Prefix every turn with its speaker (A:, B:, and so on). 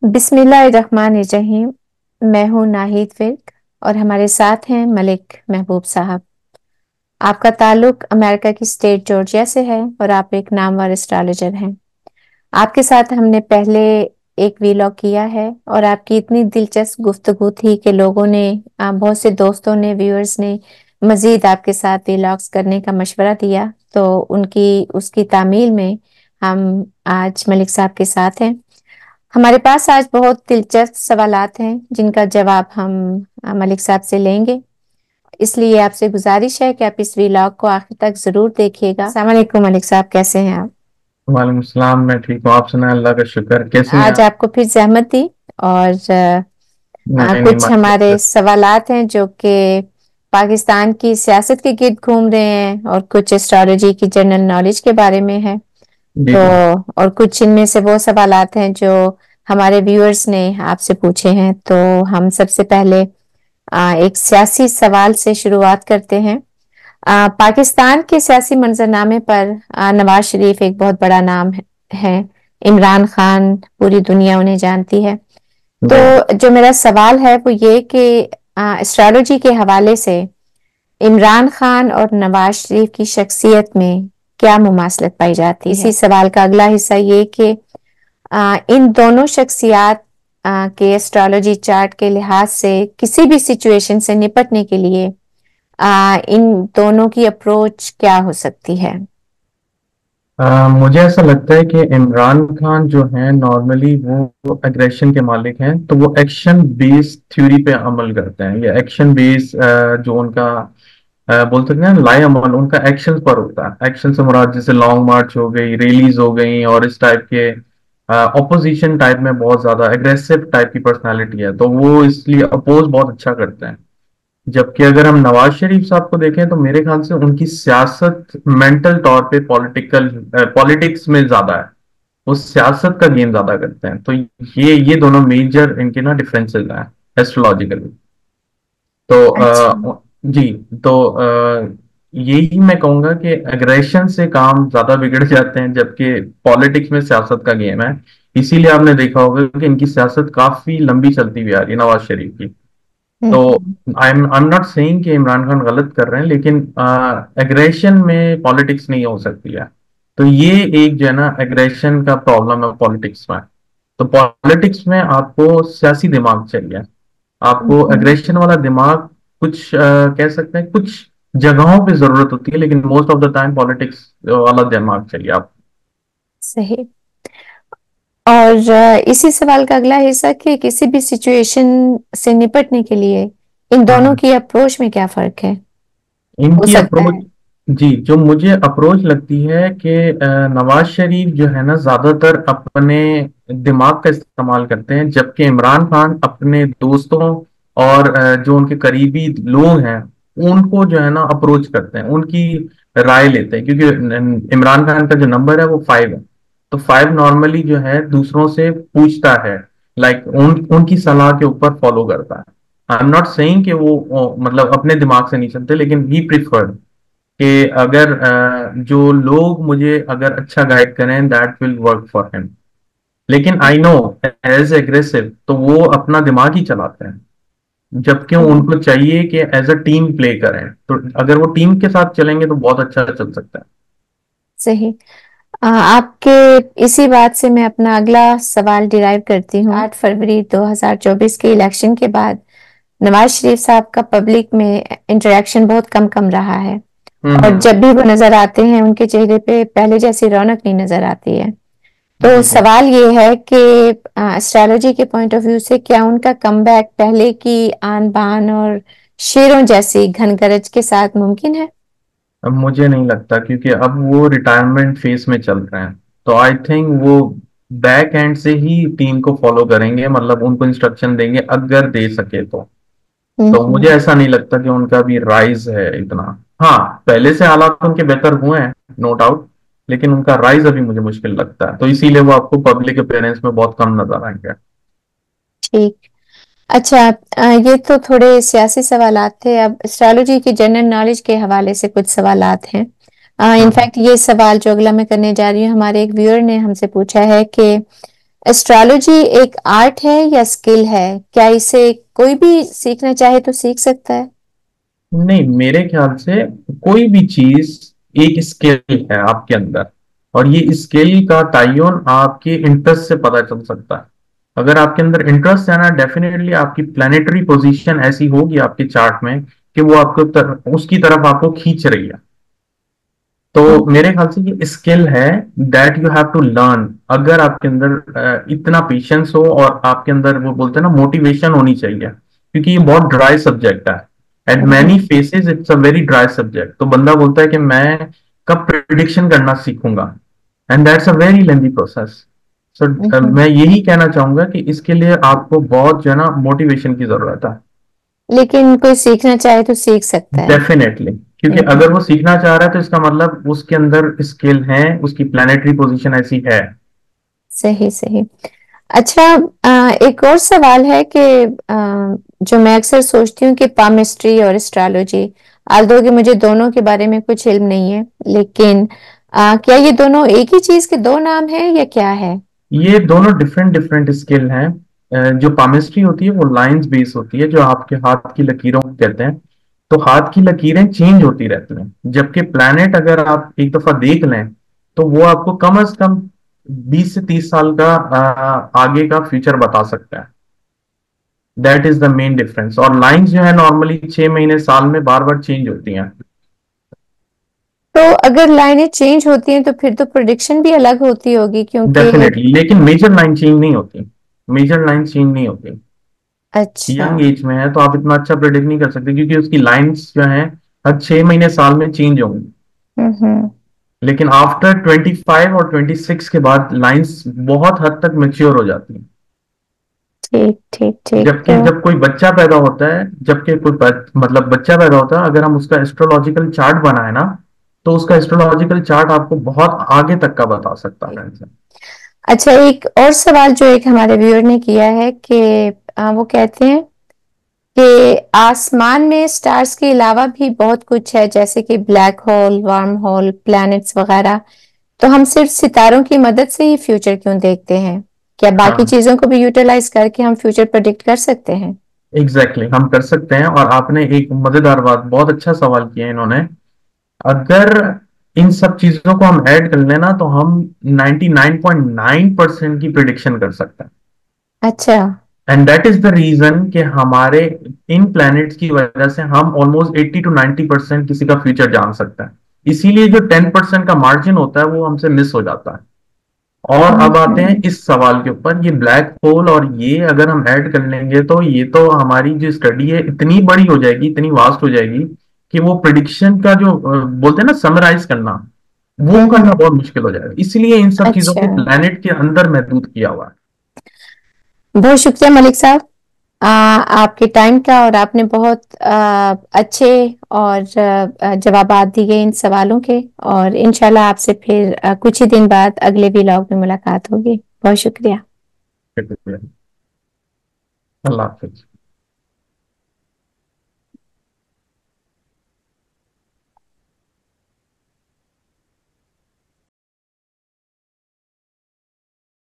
A: बिस्मिल्लाहिर्रहमानिर्रहीम। मैं हूं नाहिद विर्क और हमारे साथ हैं मलिक महबूब साहब। आपका ताल्लुक अमेरिका की स्टेट जॉर्जिया से है और आप एक नामवर एस्ट्रोलॉजर हैं। आपके साथ हमने पहले एक वीलॉग किया है और आपकी इतनी दिलचस्प गुफ्तगू थी कि लोगों ने बहुत से दोस्तों ने, व्यूअर्स ने मजीद आपके साथ वीलॉग्स करने का मशवरा दिया, तो उनकी उसकी तामील में हम आज मलिक साहब के साथ हैं। हमारे पास आज बहुत दिलचस्प सवालात हैं जिनका जवाब हम मलिक साहब से लेंगे। इसलिए आपसे गुजारिश है कि आप इस व्लॉग को आखिर तक जरूर देखिएगा। अस्सलाम वालेकुम मलिक साहब, कैसे हैं आप?
B: वालेकुम सलाम। मैं ठीक हूँ। आप सुनाएं, अल्लाह का शुक्र। कैसी हैं
A: आज
B: आप?
A: आपको फिर जहमत दी और
B: नहीं नहीं,
A: कुछ हमारे
B: माशाल्लाह।
A: सवालात हैं जो कि पाकिस्तान की सियासत के गिर्द घूम रहे हैं और कुछ एस्ट्रोलॉजी की जनरल नॉलेज के बारे में है।
B: जी
A: तो
B: जी।
A: और कुछ इनमें से वो सवालात हैं जो हमारे व्यूअर्स ने आपसे पूछे हैं। तो हम सबसे पहले एक सियासी सवाल से शुरुआत करते हैं। पाकिस्तान के सियासी मंजरनामे पर नवाज शरीफ एक बहुत बड़ा नाम है। इमरान खान, पूरी दुनिया उन्हें जानती है।
B: जी।
A: तो जो मेरा सवाल है वो ये कि एस्ट्रोलॉजी के हवाले से इमरान खान और नवाज शरीफ की शख्सियत में क्या मुमासलत पाई जाती है? इसी सवाल का अगला हिस्सा ये कि इन दोनों शख्सियात के एस्ट्रोलॉजी चार्ट के लिहाज से किसी भी सिचुएशन से निपटने के लिए इन दोनों की अप्रोच क्या हो सकती है?
B: मुझे ऐसा लगता है कि इमरान खान जो है नॉर्मली वो एग्रेशन के मालिक हैं, तो वो एक्शन बेस्ड थ्योरी पे अमल करते हैं। ये एक्शन बेस्ड जो उनका बोल सकते हैं लाई अमल उनका एक्शन पर होता है। एक्शन से मुराद जैसे लॉन्ग मार्च हो गई, रैलीज हो गई, और इस टाइप के ऑपोजिशन टाइप में बहुत ज्यादा एग्रेसिव टाइप की पर्सनालिटी है, तो वो इसलिए अपोज बहुत अच्छा करते हैं। जबकि अगर हम नवाज शरीफ साहब को देखें तो मेरे ख्याल से उनकी सियासत मेंटल तौर पे पॉलिटिक्स में ज्यादा है। वो सियासत का गेम ज्यादा करते हैं। तो ये दोनों मेजर इनके ना डिफरेंसेस हैं एस्ट्रोलॉजिकली। तो
A: अच्छा।
B: जी। तो यही मैं कहूंगा कि एग्रेशन से काम ज्यादा बिगड़ जाते हैं, जबकि पॉलिटिक्स में सियासत का गेम है। इसीलिए आपने देखा होगा कि इनकी सियासत काफी लंबी चलती हुई आ रही है, नवाज शरीफ की। तो
A: हम्म।
B: आई एम नॉट सेइंग कि इमरान खान गलत कर रहे हैं, लेकिन एग्रेशन में पॉलिटिक्स नहीं हो सकती है। तो ये एक जो है ना एग्रेशन का प्रॉब्लम है पॉलिटिक्स में। तो पॉलिटिक्स में आपको सियासी दिमाग चाहिए। आपको
A: हम्म।
B: एग्रेशन वाला दिमाग कुछ कह सकते हैं कुछ जगहों पे जरूरत होती है, लेकिन most of the time politics वाला दिमाग चाहिए आपको।
A: सही। और इसी सवाल का अगला हिस्सा कि किसी भी सिचुएशन से निपटने के लिए इन दोनों
B: हम्म।
A: की अप्रोच में क्या फर्क है, हो
B: इनकी
A: सकता
B: अप्रोच।
A: है?
B: जी, जो मुझे अप्रोच लगती है कि नवाज शरीफ जो है ना ज्यादातर अपने दिमाग का इस्तेमाल करते हैं, जबकि इमरान खान अपने दोस्तों और जो उनके करीबी लोग हैं उनको जो है ना अप्रोच करते हैं, उनकी राय लेते हैं। क्योंकि इमरान खान का जो नंबर है वो 5 है। तो 5 नॉर्मली जो है दूसरों से पूछता है, लाइक उनकी सलाह के ऊपर फॉलो करता है। आई एम नॉट सेइंग कि वो मतलब अपने दिमाग से नहीं चलते, लेकिन ही प्रिफर्ड कि अगर जो लोग मुझे अगर अच्छा गाइड करें that will work for him. लेकिन आई नो एज एग्रेसिव तो वो अपना दिमाग ही चलाते हैं, जबकि
A: हम्म।
B: उनको चाहिए कि एज अ टीम प्ले करें। तो अगर वो टीम के साथ चलेंगे तो बहुत अच्छा चल सकता है।
A: सही। आपके इसी बात से मैं अपना अगला सवाल डिराइव करती हूँ। 8 फरवरी 2024 के इलेक्शन के बाद नवाज शरीफ साहब का पब्लिक में इंटरेक्शन बहुत कम कम रहा है और
B: हम्म।
A: जब भी वो नजर आते हैं उनके चेहरे पे पहले जैसी रौनक नहीं नजर आती है। तो
B: जी जी।
A: सवाल ये है कि एस्ट्रोलॉजी के पॉइंट ऑफ व्यू से क्या उनका कमबैक पहले की आन बान और शेरों जैसी घनगरज के साथ मुमकिन है?
B: अब मुझे नहीं लगता, क्योंकि अब वो रिटायरमेंट फेज में चल रहे हैं। तो आई थिंक वो बैक एंड से ही टीम को फॉलो करेंगे, मतलब उनको इंस्ट्रक्शन देंगे अगर दे सके तो मुझे
A: हम्म।
B: ऐसा नहीं लगता कि उनका भी राइज है इतना। हाँ, पहले से हालात उनके बेहतर हुए हैं, नो डाउट, लेकिन उनका राइज अभी मुझे मुश्किल लगता है। तो इसीलिए वो आपको पब्लिक अपेयरेंस में बहुत कम नजर आएंगे।
A: ठीक। अच्छा। ये तो थोड़े सियासी सवालात थे। अब एस्ट्रोलॉजी की जनरल नॉलेज के हवाले से कुछ सवालात हैं।
B: हाँ हाँ।
A: इनफैक्ट ये सवाल जो अगला मैं करने जा रही हूँ, हमारे एक व्यूअर ने हमसे पूछा है कि एस्ट्रोलॉजी एक आर्ट है या स्किल है? क्या इसे कोई भी सीखना चाहे तो सीख सकता है?
B: नहीं, मेरे ख्याल से कोई भी चीज एक स्किल है आपके अंदर, और ये स्किल का तयन आपके इंटरेस्ट से पता चल सकता है। अगर आपके अंदर इंटरेस्ट है ना, डेफिनेटली आपकी प्लानिटरी पोजीशन ऐसी होगी आपके चार्ट में कि वो आपको उसकी तरफ आपको खींच रही है। तो मेरे ख्याल से ये स्किल है that you have to learn. अगर आपके अंदर इतना पेशेंस हो, और आपके अंदर वो बोलते हैं ना मोटिवेशन होनी चाहिए, क्योंकि ये बहुत ड्राई सब्जेक्ट है। At
A: hmm.
B: Many faces it's a very dry subject. तो बंदा बोलता है कि मैं कब प्रिडिक्शन करना सीखूंगा, and that's a very lengthy process. So
A: hmm.
B: मैं यही कहना चाहूंगा कि इसके लिए आपको बहुत जो है ना मोटिवेशन की जरूरत है।
A: लेकिन कोई सीखना चाहे तो सीख सकता है।
B: डेफिनेटली, क्योंकि अगर
A: हम्म।
B: वो सीखना चाह रहा है तो इसका मतलब उसके अंदर स्किल है, उसकी प्लानिटरी पोजीशन ऐसी है।
A: सही सही। अच्छा, एक और सवाल है कि जो मैं अक्सर सोचती हूँ कि पामिस्ट्री और एस्ट्रोलॉजी, आल्दो कि मुझे दोनों के बारे में कुछ इल्म नहीं है, लेकिन क्या ये दोनों एक ही चीज के दो नाम हैं या क्या है?
B: ये दोनों डिफरेंट डिफरेंट स्किल हैं। जो पामिस्ट्री होती है वो लाइंस बेस होती है, जो आपके हाथ की लकीरों को कहते हैं। तो हाथ की लकीरें चेंज होती रहती हैं, जबकि प्लैनेट अगर आप एक दफा देख लें तो वो आपको कम से कम 20 से 30 साल का आगे का फ्यूचर बता सकता है। That is the main difference. और लाइंस जो है नॉर्मली 6 महीने साल में बार बार चेंज होती हैं।
A: तो अगर लाइनें चेंज होती हैं तो फिर तो प्रोडिक्शन भी अलग होती होगी, क्योंकि
B: डेफिनेटली, लेकिन मेजर लाइन चेंज नहीं होती। मेजर लाइन चेंज नहीं होती।
A: अच्छा।
B: यंग एज में है तो आप इतना अच्छा प्रेडिक्ट नहीं कर सकते, क्योंकि उसकी लाइंस जो है हर 6 महीने साल में चेंज होंगी।
A: हम्म।
B: लेकिन आफ्टर 25 और 26 के बाद लाइंस बहुत हद तक मेच्योर हो जाती हैं।
A: ठीक ठीक ठीक।
B: जबकि जब कोई बच्चा पैदा होता है, जबकि कोई मतलब बच्चा पैदा होता है, अगर हम उसका एस्ट्रोलॉजिकल चार्ट बनाए ना, तो उसका एस्ट्रोलॉजिकल चार्ट आपको बहुत आगे तक का बता सकता है।
A: अच्छा, एक और सवाल जो एक हमारे व्यूअर ने किया है कि वो कहते हैं कि आसमान में स्टार्स के अलावा भी बहुत कुछ है, जैसे कि black hole, worm hole, planets वगैरह। तो हम सिर्फ सितारों की मदद से ही फ्यूचर क्यों देखते हैं? क्या बाकी
B: हाँ,
A: चीजों को भी यूटिलाइज करके हम फ्यूचर प्रेडिक्ट कर सकते हैं?
B: एग्जैक्टली exactly, हम कर सकते हैं। और आपने एक मजेदार बात, बहुत अच्छा सवाल किया इन्होंने। अगर इन सब चीजों को हम ऐड कर लेना तो हम 99.9% की प्रिडिक्शन कर सकते हैं।
A: अच्छा।
B: And that is the reason कि हमारे इन प्लैनेट्स की वजह से हम ऑलमोस्ट 80 to 90% किसी का फ्यूचर जान सकते हैं। इसीलिए जो 10% का मार्जिन होता है वो हमसे मिस हो जाता है। और अब आते हैं
A: हम्म।
B: इस सवाल के ऊपर, ये ब्लैक होल और ये अगर हम ऐड कर लेंगे तो ये तो हमारी जो स्टडी है इतनी बड़ी हो जाएगी, इतनी वास्ट हो जाएगी कि वो प्रिडिक्शन का जो बोलते हैं ना समराइज करना, वो करना
A: हम्म।
B: बहुत मुश्किल हो जाएगा। इसलिए इन सब चीजों
A: अच्छा,
B: को प्लेनेट के अंदर महदूद किया हुआ है।
A: बहुत शुक्रिया मलिक साहब, आपके टाइम का। और आपने बहुत अच्छे और जवाबात दिए इन सवालों के। और इंशाल्लाह आपसे फिर कुछ ही दिन बाद अगले व्लॉग में मुलाकात होगी। बहुत शुक्रिया।
B: शुक्रिया। अल्लाह हाफिज।